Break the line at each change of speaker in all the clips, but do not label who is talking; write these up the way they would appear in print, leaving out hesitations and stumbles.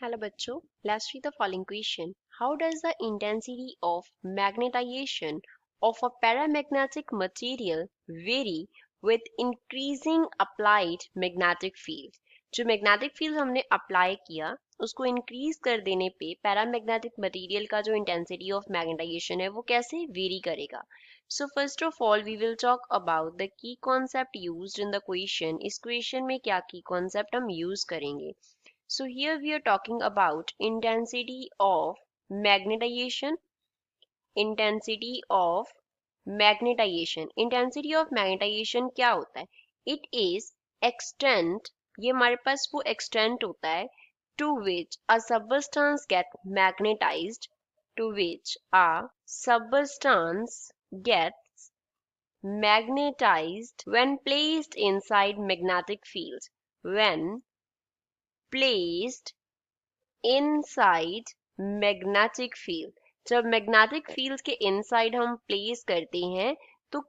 Hello बच्चों, let's read the following question. How does the intensity of magnetization of a paramagnetic material vary with increasing applied magnetic field? जो magnetic field हमने apply किया उसको increase कर देने पे paramagnetic material का जो इंटेंसिटी ऑफ मैग्नेटाइजेशन है वो कैसे वेरी करेगा. So first of all we will talk about the key concept used in the question. इस क्वेश्चन में क्या की कॉन्सेप्ट हम यूज करेंगे. So here we are talking about intensity of magnetization. Intensity of magnetization. Intensity of magnetization क्या होता है? It is extent. ये हमारे पास वो extent होता है to which a substance get magnetized. To which a substance gets magnetized when placed inside magnetic fields. When placed inside magnetic field. जब magnetic field के इनसाइड हम प्लेस करते हैं तो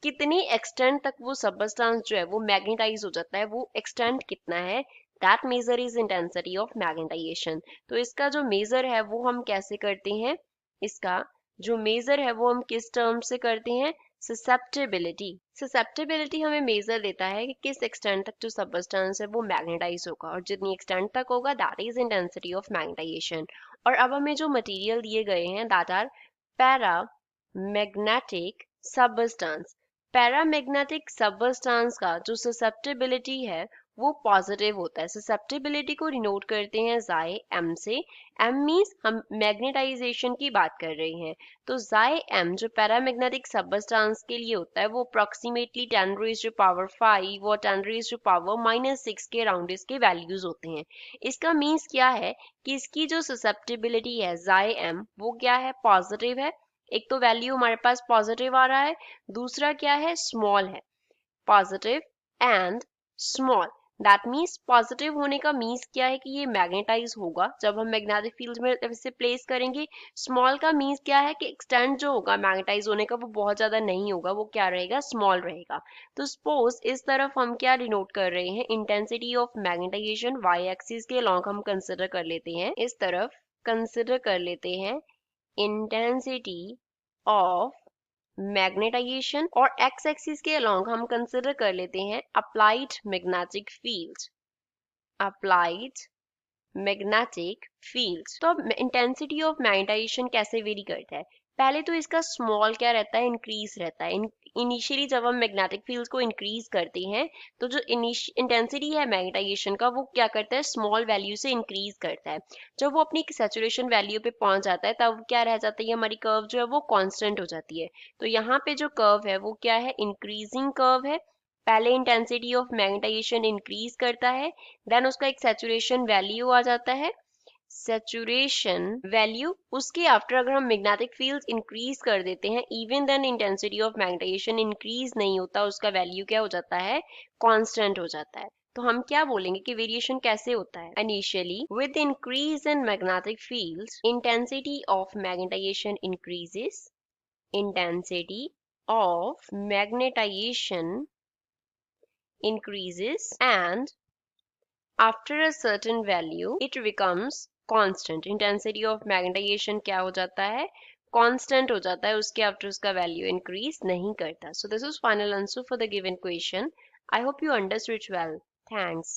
कितनी एक्सटेंट तक वो सबस्टेंस जो है वो मैग्नेटाइज हो जाता है, वो एक्सटेंट कितना है, that measure is intensity of magnetisation. तो इसका जो मेजर है वो हम कैसे करते हैं, इसका जो मेजर है वो हम किस टर्म से करते हैं, ससेप्टेबिलिटी. ससेप्टेबिलिटी हमें मेजर देता है कि किस एक्सटेंट तक जो सबस्टेंस है वो मैग्नेटाइज होगा, और जितनी एक्सटेंट तक होगा that is intensity of magnetisation. और अब हमें जो मटेरियल दिए गए हैं that are paramagnetic substance. Paramagnetic substance का जो ससेप्टेबिलिटी है वो पॉजिटिव होता है. ससेप्टेबिलिटी को डिनोट करते हैं जाई एम से. एम मीन्स हम मैग्नेटाइजेशन की बात कर रहे हैं, तो जाई एम जो पैरामैग्नेटिक सबस्टेंस के लिए होता है वो अप्रोक्सीमेटली 10⁻⁵ और 10⁻⁻⁻⁶ के अराउंड इसके वैल्यूज होते हैं. इसका मीन्स क्या है कि इसकी जो ससेप्टेबिलिटी है जाई एम वो क्या है, पॉजिटिव है. एक तो वैल्यू हमारे पास पॉजिटिव आ रहा है, दूसरा क्या है, स्मॉल है. Positive and small, that means positive होने का मीन्स क्या है कि ये मैग्नेटाइज होगा जब हम मैग्नेटिक फील्ड में इसे प्लेस करेंगे. स्मॉल का मीन्स क्या है कि एक्सटेंट जो होगा मैग्नेटाइज होने का वो बहुत ज्यादा नहीं होगा, वो क्या रहेगा, स्मॉल रहेगा. तो सपोज इस तरफ हम क्या डिनोट कर रहे हैं, intensity of magnetisation Y axis के अलॉन्ग हम कंसिडर कर लेते हैं, इस तरफ कंसिडर कर लेते हैं इंटेंसिटी ऑफ मैग्नेटाइजेशन, और एक्स एक्सिस के अलॉन्ग हम कंसिडर कर लेते हैं applied magnetic field. Applied magnetic field. तो अब इंटेंसिटी ऑफ मैग्नेटाइजेशन कैसे वेरी करता है, पहले तो इसका स्मॉल क्या रहता है, इंक्रीज रहता है. इनिशियली जब हम मैग्नेटिक फील्ड को इंक्रीज करते हैं तो जो इंटेंसिटी है मैग्नेटाइजेशन का वो क्या करता है, स्मॉल वैल्यू से इंक्रीज करता है. जब वो अपनी सैचुरेशन वैल्यू पे पहुंच जाता है तब क्या रह जाता है, हमारी कर्व जो है वो कांस्टेंट हो जाती है. तो यहाँ पे जो कर्व है वो क्या है, इंक्रीजिंग कर्व है. पहले इंटेंसिटी ऑफ मैग्नेटाइजेशन इंक्रीज करता है, देन उसका एक सैचुरेशन वैल्यू आ जाता है, सैचुरेशन वैल्यू. उसके आफ्टर अगर हम मैग्नेटिक फील्ड इंक्रीज कर देते हैं even then intensity of magnetisation increase नहीं होता, उसका वैल्यू क्या हो जाता है, कांस्टेंट हो जाता है. तो हम क्या बोलेंगे कि वेरिएशन कैसे होता है, initially with increase in magnetic field intensity of magnetisation increases. Intensity of magnetisation increases and after a certain value it becomes constant. intensity of magnetization क्या हो जाता है, constant हो जाता है, उसके after उसका value increase नहीं करता. So this is final answer for the given question. I hope you understood it well. Thanks.